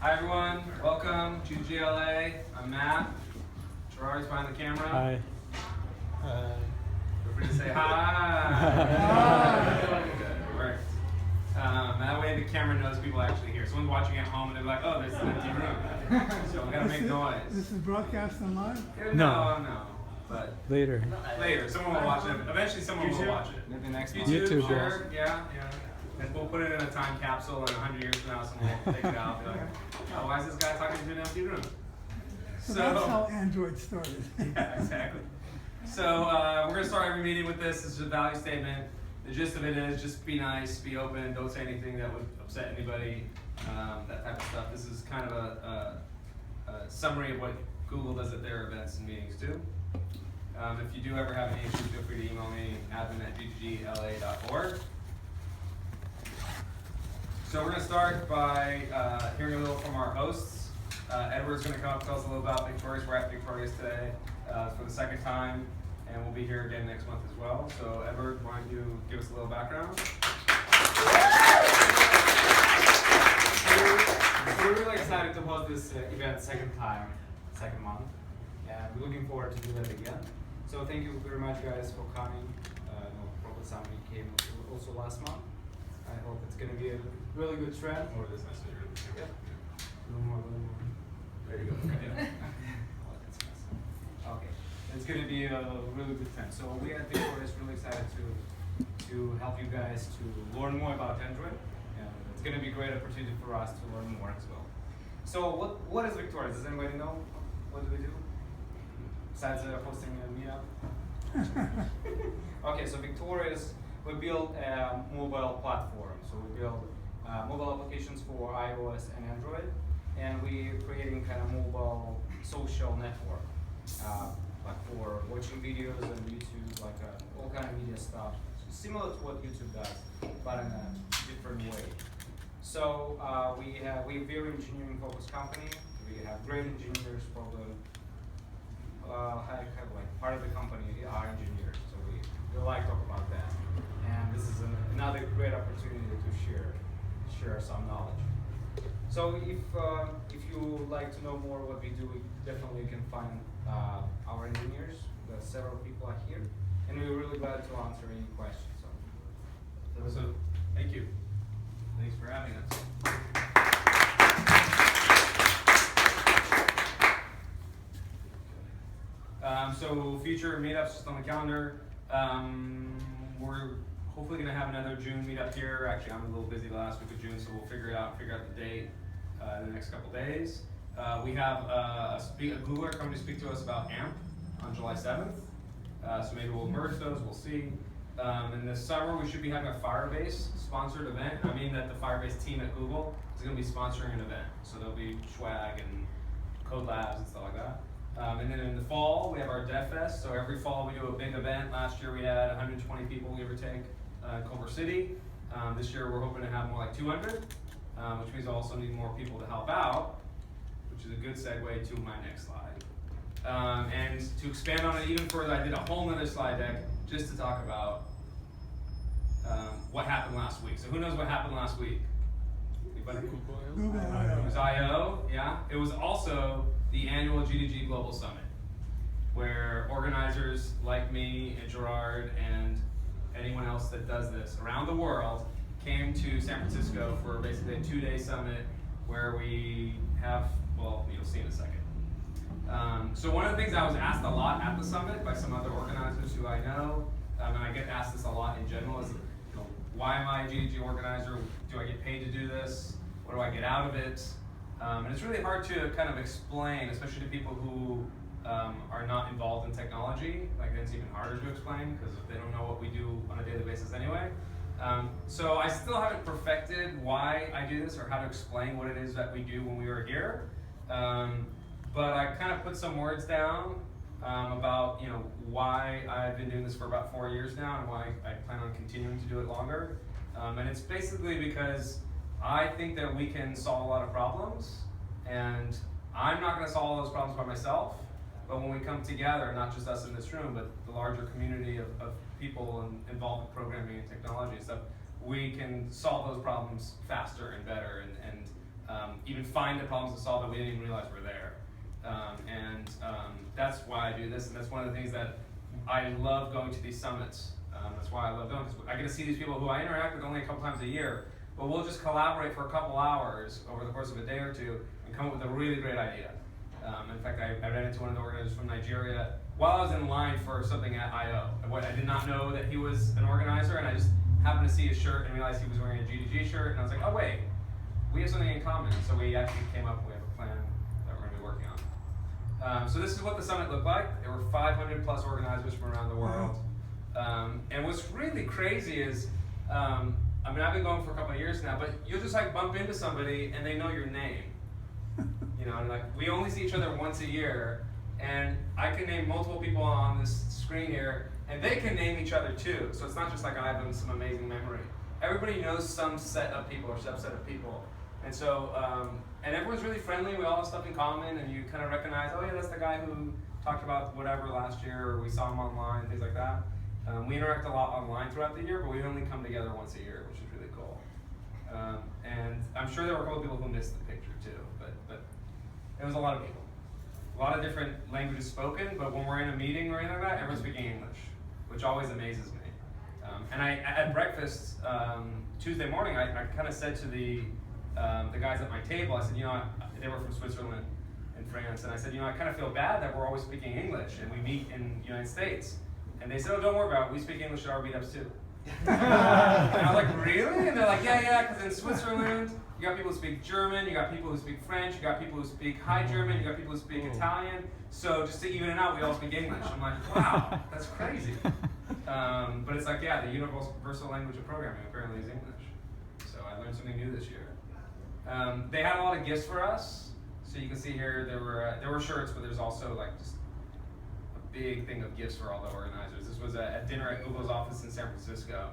Hi everyone, welcome to GLA. I'm Matt. Gerard's behind the camera. Hi. Feel free to say hi. Good, worked. That way the camera knows people are actually here. Someone's watching at home and they're like, oh, there's an empty room. So we gotta make noise. This is broadcast online? No. But Later. someone will watch it. Eventually someone will watch it. Maybe next month. YouTube, sure, yeah. And we'll put it in a time capsule and 100 years from now someone will take it out and be like, oh, why is this guy talking to an empty room? So that's how Android started. Yeah, exactly. So we're going to start every meeting with this. This is a value statement. The gist of it is just be nice, be open, don't say anything that would upset anybody, that type of stuff. This is kind of a summary of what Google does at their events and meetings too. If you do ever have any issues, feel free to email me, admin@gdgla.org. So we're going to start by hearing a little from our hosts. Edward's going to come up and tell us a little about Victorious. We're at Victorious today for the second time, and we'll be here again next month as well. So Edward, why don't you give us a little background? We're really excited to host this event second month, and we're looking forward to do that again. So thank you very much, guys, for coming. Probably somebody came also last month. I hope it's going to be a really good trend. Or this message. Yeah. A little more. There you go. Okay. Okay. It's going to be a really good trend. So we at Victorious really excited to help you guys to learn more about Android. And it's going to be a great opportunity for us to learn more as well. So what is Victorious? Does anybody know? What do we do? Besides hosting a meetup? Okay, so Victorious, we build a mobile platform. So we build mobile applications for iOS and Android, and we're creating kind of mobile social network, like for watching videos on YouTube, like all kind of media stuff, similar to what YouTube does, but in a different way. So we're a very engineering-focused company. We have great engineers for the part of the company are engineers, so we like to talk about that. And this is another great opportunity to share some knowledge. So if you like to know more what we do, we definitely can find our engineers. Several people are here, and we're really glad to answer any questions. So thank you. Thanks for having us. So future meetups just on the calendar. We're hopefully going to have another June meetup here. Actually, I'm a little busy the last week of June, so we'll figure out the date in the next couple days. We have a Googler coming to speak to us about AMP on July 7th. So maybe we'll merge those, we'll see. In the summer, we should be having a Firebase sponsored event. I mean that the Firebase team at Google is going to be sponsoring an event. So there'll be swag and code labs and stuff like that. And then in the fall, we have our Dev Fest. So every fall, we do a big event. Last year, we had 120 people, give or take, in Culver City. This year, we're hoping to have more like 200, which means I also need more people to help out, which is a good segue to my next slide. And to expand on it even further, I did a whole nother slide deck just to talk about what happened last week. So who knows what happened last week? Anybody? Google It was I/O, yeah. It was also the annual GDG Global Summit, where organizers like me and Gerard and anyone else that does this around the world came to San Francisco for basically a 2-day summit where we have, well, you'll see in a second. So one of the things I was asked a lot at the summit by some other organizers who I know, and I get asked this a lot in general, is why am I a GDG organizer? Do I get paid to do this? What do I get out of it? And it's really hard to kind of explain, especially to people who are not involved in technology. Like it's even harder to explain because they don't know what we do on a daily basis anyway. So I still haven't perfected why I do this or how to explain what it is that we do when we were here. But I kind of put some words down about why I've been doing this for about 4 years now and why I plan on continuing to do it longer. And it's basically because I think that we can solve a lot of problems, and I'm not going to solve all those problems by myself, but when we come together, not just us in this room, but the larger community of people involved in programming and technology and stuff, we can solve those problems faster and better and even find the problems to solve that we didn't even realize were there. That's why I do this, and that's one of the things that I love going to these summits. That's why I love going, because I get to see these people who I interact with only a couple times a year, but we'll just collaborate for a couple hours over the course of a day or two and come up with a really great idea. In fact, I ran into one of the organizers from Nigeria while I was in line for something at I.O. I did not know that he was an organizer, and I just happened to see his shirt and realized he was wearing a GDG shirt, and I was like, oh wait, we have something in common. So we actually came up and we have a plan that we're going to be working on. So this is what the summit looked like. There were 500 plus organizers from around the world. And what's really crazy is, I mean, I've been going for a couple of years now, but you'll just like bump into somebody and they know your name. You know, and like we only see each other once a year, and I can name multiple people on this screen here, and they can name each other too. So it's not just like I have some amazing memory. Everybody knows some set of people or subset of people. And so, and everyone's really friendly. We all have stuff in common, and you kind of recognize, oh yeah, that's the guy who talked about whatever last year, or we saw him online, things like that. We interact a lot online throughout the year, but we only come together once a year, which is really cool. And I'm sure there were a couple of people who missed the picture too, but it was a lot of people. A lot of different languages spoken, but when we're in a meeting or anything like that, everyone's speaking English, which always amazes me. And at breakfast Tuesday morning, I kind of said to the guys at my table, I said, you know, they were from Switzerland and France, and I said, you know, I kind of feel bad that we're always speaking English, and we meet in the United States. And they said, oh, don't worry about it, we speak English at our meetups too. And I was like, really? And they're like, yeah, because in Switzerland, you got people who speak German, you got people who speak French, you got people who speak High German, you got people who speak Italian. So just to even it out, we all speak English. I'm like, wow, that's crazy. But it's like, yeah, the universal language of programming apparently is English. So I learned something new this year. They had a lot of gifts for us. So you can see here, there were shirts, but there's also like just a big thing of gifts for all the organizers. This was at dinner at Google's office in San Francisco,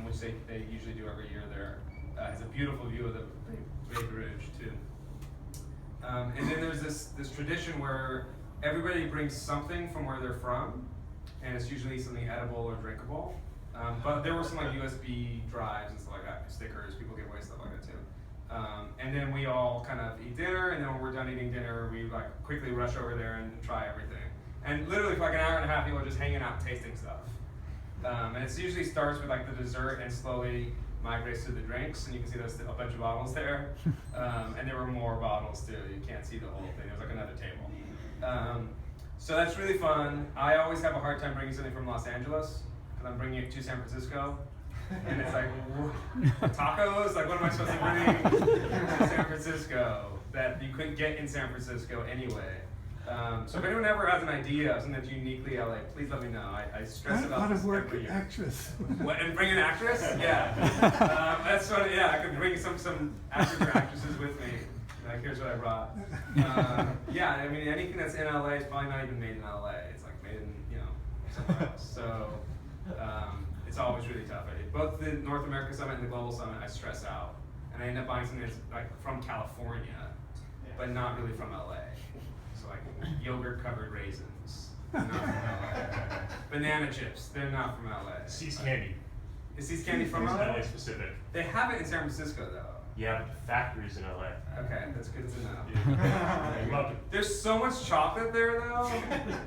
which they usually do every year there. Has a beautiful view of the Bay Bridge too. And then there's this tradition where everybody brings something from where they're from, and it's usually something edible or drinkable. But there were some like USB drives and stuff like that, stickers, people give away stuff like that too. And then we all kind of eat dinner, and then when we're done eating dinner, we like quickly rush over there and try everything. And literally for like an hour and a half, people are just hanging out tasting stuff. And it usually starts with like the dessert and slowly migrates to the drinks, and you can see there's a bunch of bottles there. And there were more bottles too. You can't see the whole thing. There's like another table. So that's really fun. I always have a hard time bringing something from Los Angeles, because I'm bringing it to San Francisco. And it's like, tacos? Like, what am I supposed to bring to San Francisco that you couldn't get in San Francisco anyway? So if anyone ever has an idea of something that's uniquely LA, please let me know. I stress about this every year. Actress. What, and bring an actress? Yeah. That's what, yeah, I could bring some actors or actresses with me. Like, here's what I brought. Yeah, I mean, anything that's in LA is probably not even made in LA. It's like made in, somewhere else. So it's always really tough. Both the North America Summit and the Global Summit, I stress out. And I end up buying something that's like from California, but not really from LA. So like yogurt-covered raisins, not from LA. Banana chips, they're not from LA. See's candy. Is See's candy from It's LA? LA specific. They have it in San Francisco though. Yeah, but the factory's in LA. Okay, that's good to know. I love it. There's so much chocolate there though.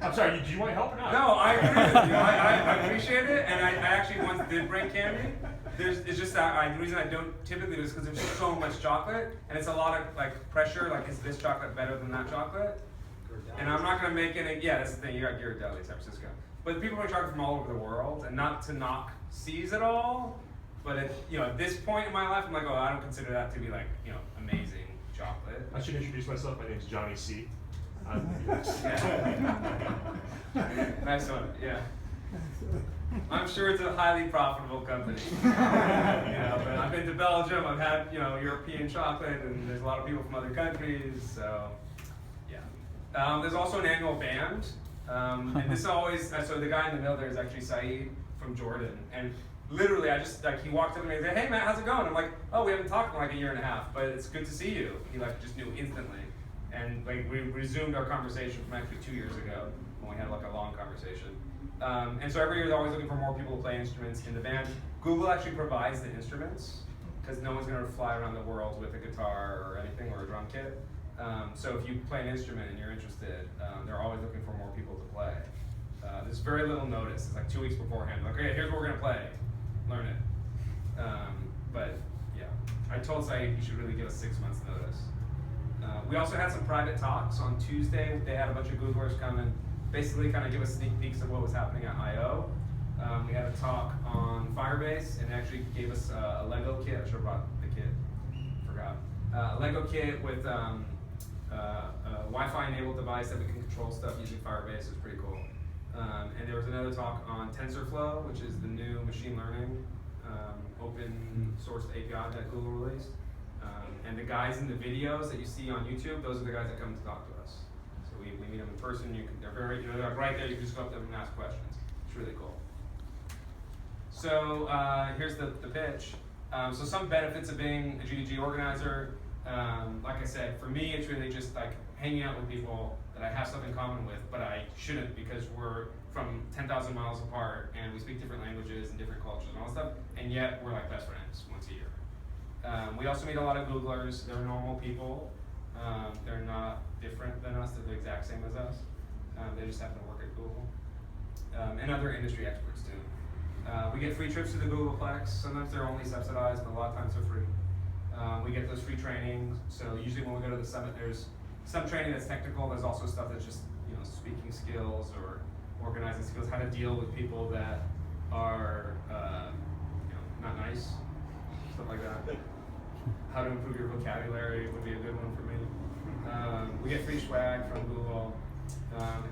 I'm sorry, do you want help or not? No, I agree with you. I appreciate it, and I actually once did bring candy. It's just that the reason I don't typically do is because there's so much chocolate, and it's a lot of like pressure. Like, is this chocolate better than that chocolate? And I'm not gonna make any. Yeah, that's the thing. You got Ghirardelli, San Francisco, but people bring chocolate from all over the world, and not to knock C's at all. But at this point in my life, I'm like, oh, I don't consider that to be like amazing chocolate. I should introduce myself. My name's Johnny C. Nice one. Yeah. I'm sure it's a highly profitable company. But I've been to Belgium. I've had European chocolate, and there's a lot of people from other countries. So yeah. There's also an annual band, and this always. So the guy in the middle there is actually Saeed from Jordan, and literally, I just he walked up to me and said, "Hey man, how's it going?" I'm like, "Oh, we haven't talked in like a year and a half, but it's good to see you." He just knew instantly, and we resumed our conversation from actually 2 years ago when we had like a long conversation. And so every year they're always looking for more people to play instruments in the band. Google actually provides the instruments, because no one's going to fly around the world with a guitar or anything or a drum kit. So if you play an instrument and you're interested, they're always looking for more people to play. There's very little notice. It's like 2 weeks beforehand. Like, okay, here's what we're going to play. Learn it. But yeah, I told Saeed he should really give us 6 months notice. We also had some private talks on Tuesday. They had a bunch of Googlers come and basically kind of give us sneak peeks of what was happening at I.O. We had a talk on Firebase and actually gave us a Lego kit. I should have brought the kit. Forgot. A Lego kit with a Wi-Fi enabled device that we can control stuff using Firebase. It's pretty cool. And there was another talk on TensorFlow, which is the new machine learning open source API that Google released. And the guys in the videos that you see on YouTube, those are the guys that come to talk to us. So we meet them in person. They're very, they're like right there. You can just go up to them and ask questions. It's really cool. So here's the pitch. So some benefits of being a GDG organizer. Like I said, for me, it's really just like hanging out with people that I have stuff in common with, but I shouldn't because we're from 10,000 miles apart and we speak different languages and different cultures and all that stuff, and yet we're like best friends once a year. We also meet a lot of Googlers. They're normal people. They're not different than us. They're the exact same as us. They just happen to work at Google. And other industry experts too. We get free trips to the Googleplex. Sometimes they're only subsidized, but a lot of times they're free. We get those free trainings. So usually when we go to the summit, there's some training that's technical. There's also stuff that's just speaking skills or organizing skills, how to deal with people that are not nice, stuff like that. How to improve your vocabulary would be a good one for me. We get free swag from Google.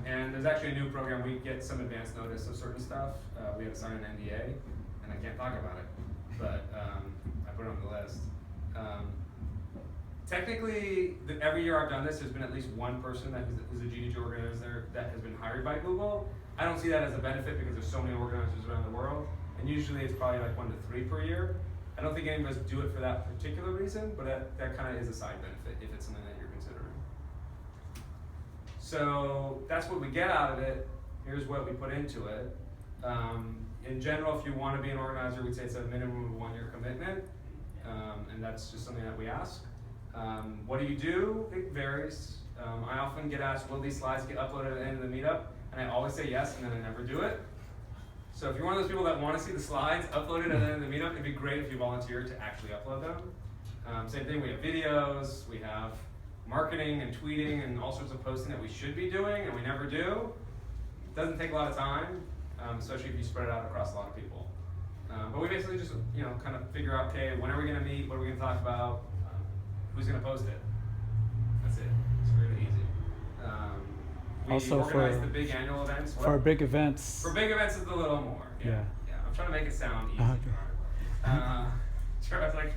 And there's actually a new program. We get some advance notice of certain stuff. We have to sign an NDA, and I can't talk about it, but I put it on the list. Technically, every year I've done this, there's been at least one person that is a GDG organizer that has been hired by Google. I don't see that as a benefit because there's so many organizers around the world, and usually it's probably like 1 to 3 per year. I don't think any of us do it for that particular reason, but that kind of is a side benefit if it's something that you're considering. So that's what we get out of it. Here's what we put into it. In general, if you want to be an organizer, we'd say it's a minimum of 1 year commitment, and that's just something that we ask. What do you do? It varies. I often get asked, will these slides get uploaded at the end of the meetup? And I always say yes, and then I never do it. So if you're one of those people that want to see the slides uploaded at the end of the meetup, it'd be great if you volunteered to actually upload them. Same thing, we have videos, we have marketing and tweeting and all sorts of posting that we should be doing and we never do. It doesn't take a lot of time, especially if you spread it out across a lot of people. But we basically just kind of figure out, okay, when are we going to meet, what are we going to talk about, who's going to post it. That's it. It's really easy. We also organize the big annual events. What? For big events. For big events, it's a little more. Yeah. I'm trying to make it sound easy. Sure, I was like,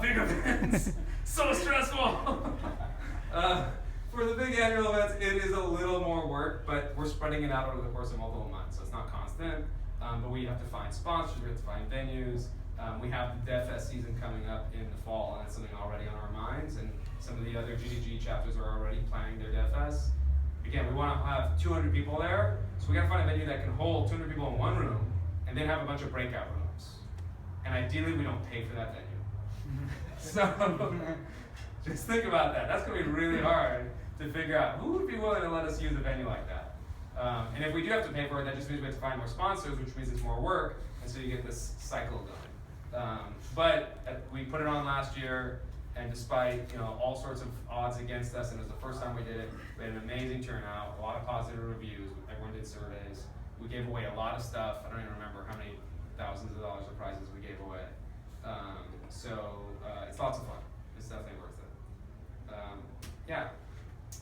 big events, so stressful. For the big annual events, it is a little more work, but we're spreading it out over the course of multiple months, so it's not constant. But we have to find sponsors, we have to find venues. We have the DevFest season coming up in the fall, and it's something already on our minds, and some of the other GDG chapters are already planning their DevFest. Again, we want to have 200 people there, so we got to find a venue that can hold 200 people in one room, and then have a bunch of breakout rooms. And ideally, we don't pay for that venue. So, just think about that. That's going to be really hard to figure out who would be willing to let us use a venue like that. And if we do have to pay for it, that just means we have to find more sponsors, which means it's more work, and so you get this cycle going. But we put it on last year, and despite all sorts of odds against us, and it was the first time we did it, we had an amazing turnout, a lot of positive reviews. Everyone did surveys. We gave away a lot of stuff. I don't even remember how many thousands of dollars of prizes we gave away. So it's lots of fun. It's definitely worth it. Yeah.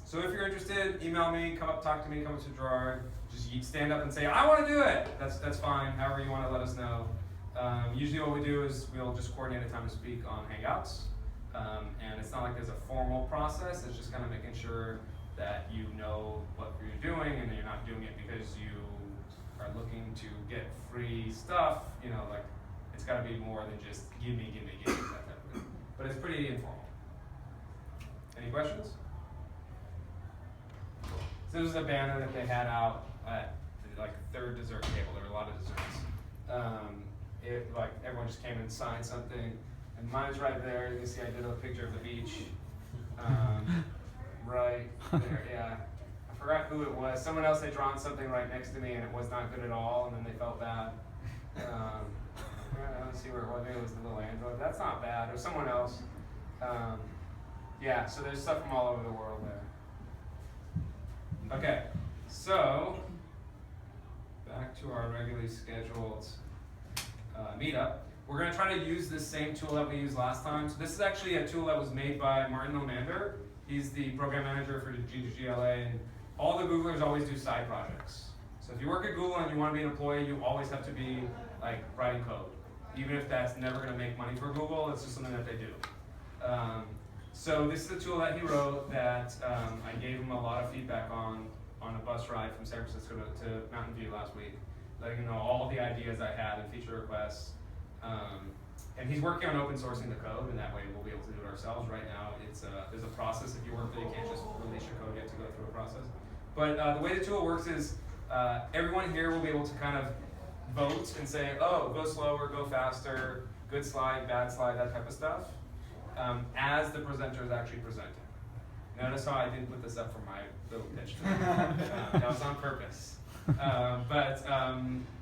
So if you're interested, email me, come up, talk to me, come up to Gerard. Just stand up and say, I want to do it. That's fine. However you want to let us know. Usually what we do is we'll just coordinate a time to speak on Hangouts. And it's not like there's a formal process. It's just kind of making sure that you know what you're doing and that you're not doing it because you are looking to get free stuff. Like it's got to be more than just give me, that type of thing. But it's pretty informal. Any questions? So this is a banner that they had out at the third dessert table. There were a lot of desserts. Everyone just came and signed something. And mine's right there. You can see I did a picture of the beach. Right there, yeah. I forgot who it was. Someone else had drawn something right next to me and it was not good at all, and then they felt bad. I don't see where it was. Maybe it was the little android. That's not bad. It was someone else. Yeah, so there's stuff from all over the world there. Okay, so back to our regularly scheduled meetup. We're going to try to use this same tool that we used last time. So this is actually a tool that was made by Martin Omander. He's the program manager for GDG LA, and all the Googlers always do side projects. So if you work at Google and you want to be an employee, you always have to be like writing code. Even if that's never going to make money for Google, it's just something that they do. So this is a tool that he wrote that I gave him a lot of feedback on a bus ride from San Francisco to Mountain View last week, letting him know all the ideas I had and feature requests. And he's working on open sourcing the code, and that way we'll be able to do it ourselves. Right now, there's a process if you work there, you can't just release your code, you have to go through a process. But the way the tool works is everyone here will be able to kind of vote and say, oh, go slower, go faster, good slide, bad slide, that type of stuff, as the presenter is actually presenting. Notice how I didn't put this up for my little pitch. That was on purpose.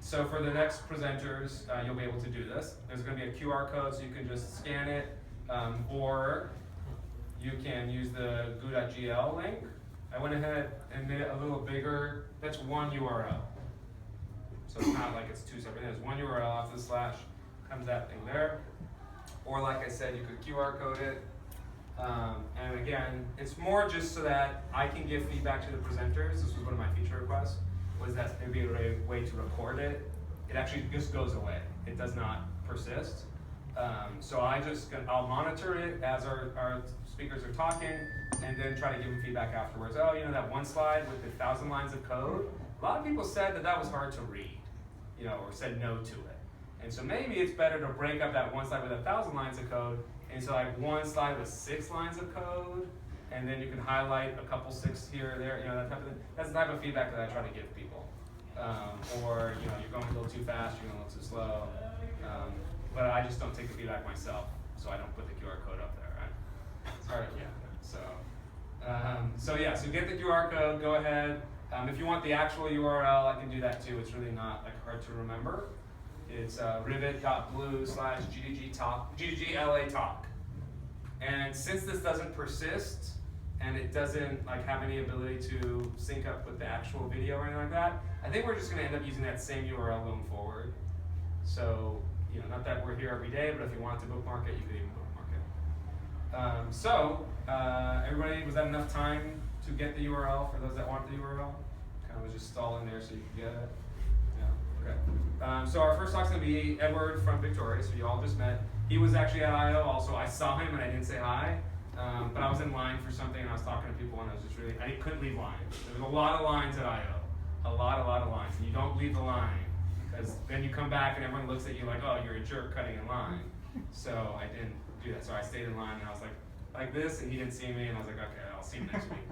So for the next presenters, you'll be able to do this. There's going to be a QR code, so you can just scan it, or you can use the goo.gl link. I went ahead and made it a little bigger. That's one URL. So it's not like it's two separate things. One URL after the slash comes that thing there. Or like I said, you could QR code it. And again, it's more just so that I can give feedback to the presenters. This was one of my feature requests, was that there'd be a way to record it. It actually just goes away. It does not persist. So I'll monitor it as our speakers are talking, and then try to give them feedback afterwards. Oh, you know that one slide with the 1,000 lines of code? A lot of people said that was hard to read, or said no to it. And so maybe it's better to break up that one slide with 1,000 lines of code into like one slide with 6 lines of code, and then you can highlight a couple 6 here or there, that type of thing. That's the type of feedback that I try to give people. Or you're going a little too fast, you're going a little too slow. But I just don't take the feedback myself, so I don't put the QR code up there, right? It's hard, yeah. So get the QR code, go ahead. If you want the actual URL, I can do that too. It's really not hard to remember. It's rivet.blue/GDG LA talk. And since this doesn't persist, and it doesn't have any ability to sync up with the actual video or anything like that, I think we're just going to end up using that same URL going forward. So, not that we're here every day, but if you want to bookmark it, you could even bookmark it. Everybody, was that enough time to get the URL for those that want the URL? Kind of was just stalling there so you could get it. Yeah, okay. So our first talk's going to be Edward from Victoria, so you all just met. He was actually at I.O. also. I saw him and I didn't say hi, but I was in line for something and I was talking to people and I was just I couldn't leave line. There was a lot of lines at I.O. A lot of lines. And you don't leave the line, because then you come back and everyone looks at you like, oh, you're a jerk cutting in line. So I didn't do that. So I stayed in line and I was like this, and he didn't see me, and I was like, okay, I'll see you next week.